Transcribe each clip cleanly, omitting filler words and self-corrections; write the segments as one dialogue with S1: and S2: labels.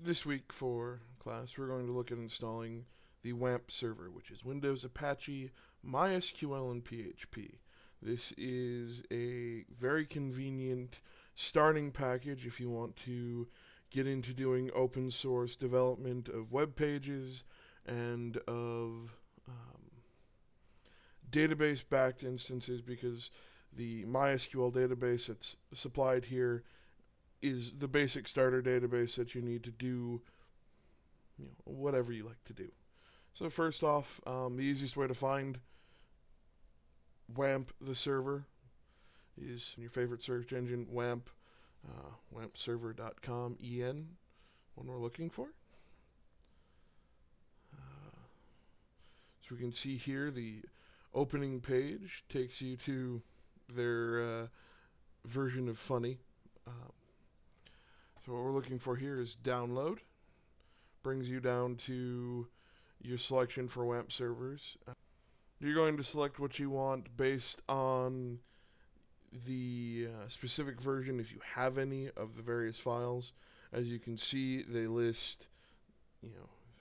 S1: This week for class, we're going to look at installing the WAMP server, which is Windows, Apache, MySQL, and PHP. This is a very convenient starting package if you want to get into doing open source development of web pages and of database backed instances, because the MySQL database that's supplied here is the basic starter database that you need to do whatever you like to do. So first off, the easiest way to find WAMP, the server, is in your favorite search engine, WAMP, wampserver.com, EN, one we're looking for. So we can see here the opening page takes you to their version of Funny. So what we're looking for here is download. Brings you down to your selection for WAMP servers. You're going to select what you want based on the specific version, if you have any, of the various files. As you can see, they list,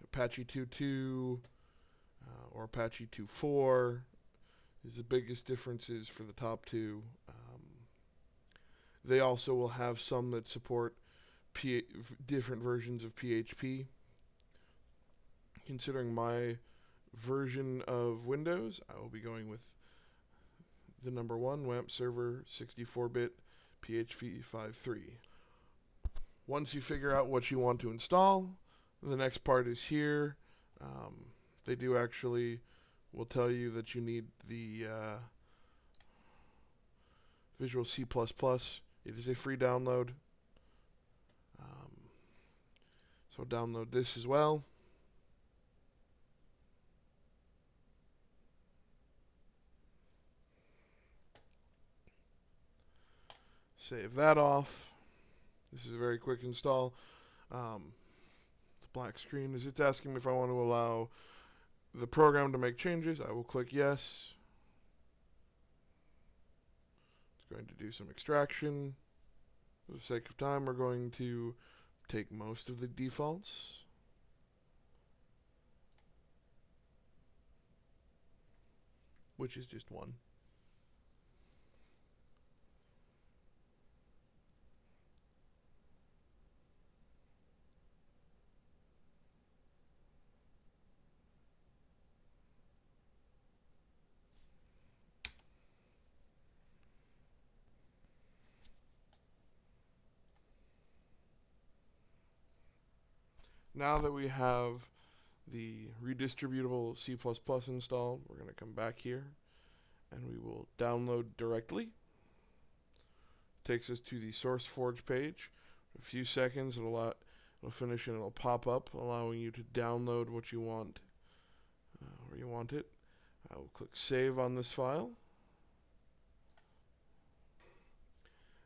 S1: Apache 2.2 or Apache 2.4 is the biggest differences for the top two. They also will have some that support different versions of PHP. Considering my version of Windows, I will be going with the number one, WAMP server 64-bit PHP 5.3. Once you figure out what you want to install, the next part is here. They do actually will tell you that you need the Visual C++. It is a free download. So download this as well. Save that off. This is a very quick install. The black screen is it's asking me if I want to allow the program to make changes. I will click yes. It's going to do some extraction. For the sake of time, we're going to take most of the defaults. Which is just one. Now that we have the redistributable C++ installed, we're going to come back here and we will download directly. Takes us to the SourceForge page. In a few seconds it'll finish and it'll pop up, allowing you to download what you want where you want it. I will click save on this file.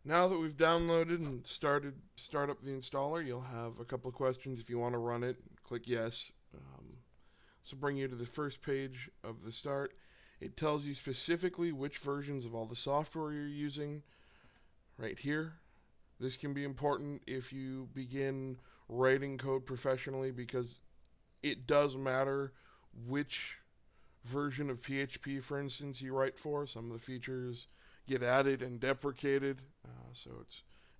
S1: Now that we've downloaded and start up the installer, you'll have a couple of questions. If you want to run it, click yes. This will bring you to the first page of the start. It tells you specifically which versions of all the software you're using right here. This can be important if you begin writing code professionally, because it does matter which version of PHP, for instance, you write for. Some of the features get added and deprecated, so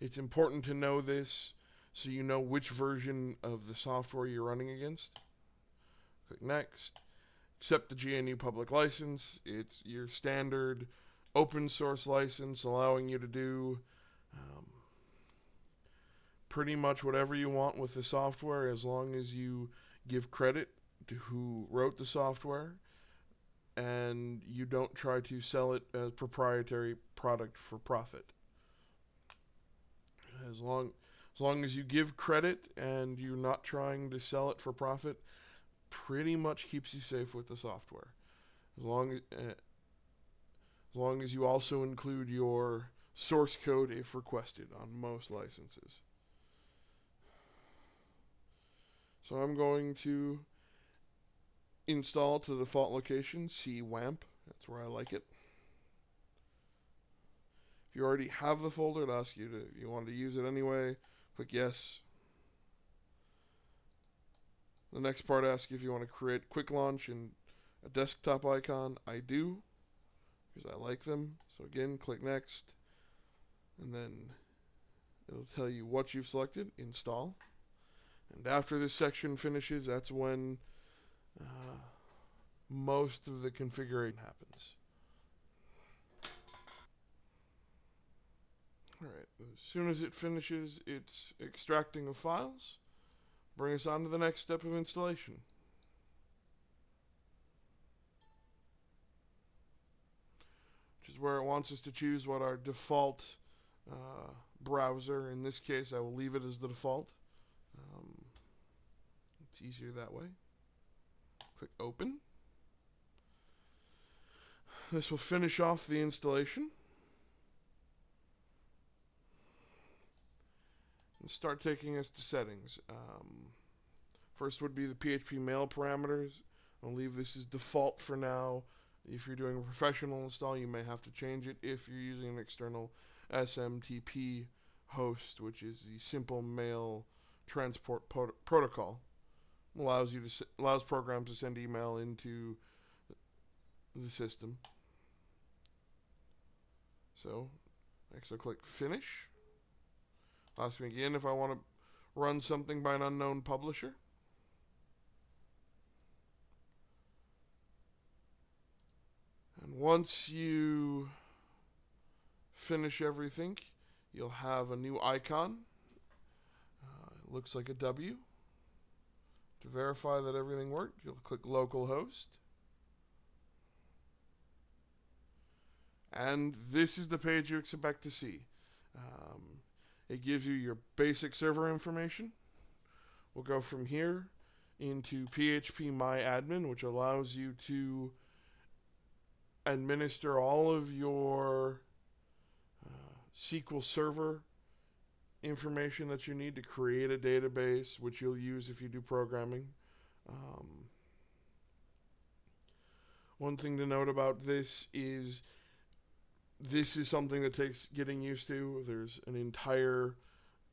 S1: it's important to know this so you know which version of the software you're running against. Click next. Accept the GNU public license. It's your standard open source license, allowing you to do pretty much whatever you want with the software, as long as you give credit to who wrote the software and you don't try to sell it as proprietary product for profit. As long as you give credit and you're not trying to sell it for profit, pretty much keeps you safe with the software. As long as you also include your source code if requested on most licenses. So I'm going to install to the default location, CWAMP. That's where I like it. If you already have the folder, it'll ask you if you want to use it anyway. Click yes. The next part asks you if you want to create quick launch and a desktop icon. I do, because I like them. So again, click next, and then it'll tell you what you've selected, install. And after this section finishes, that's when most of the configuration happens. Alright, as soon as it finishes its extracting of files, bring us on to the next step of installation. Which is where it wants us to choose what our default browser. In this case, I will leave it as the default. It's easier that way. Click open. This will finish off the installation. And start taking us to settings. First would be the PHP mail parameters. I'll leave this as default for now. If you're doing a professional install, you may have to change it if you're using an external SMTP host, which is the Simple Mail Transport Protocol. Allows programs to send email into the system. So next I'll click finish. Ask me again if I want to run something by an unknown publisher. And once you finish everything, you'll have a new icon. It looks like a W. To verify that everything worked, you'll click localhost. And this is the page you expect to see. It gives you your basic server information. We'll go from here into phpMyAdmin, which allows you to administer all of your SQL Server information that you need to create a database, which you'll use if you do programming. One thing to note about this is something that takes getting used to. There's an entire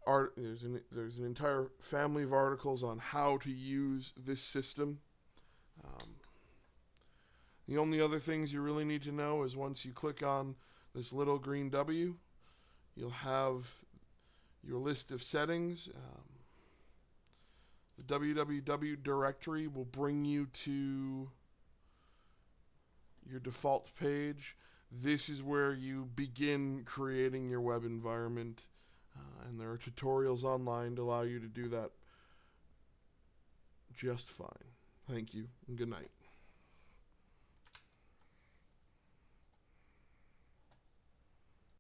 S1: there's an entire family of articles on how to use this system. The only other things you really need to know is once you click on this little green W, you'll have your list of settings. The www directory will bring you to your default page. This is where you begin creating your web environment, and there are tutorials online to allow you to do that just fine. Thank you, and good night.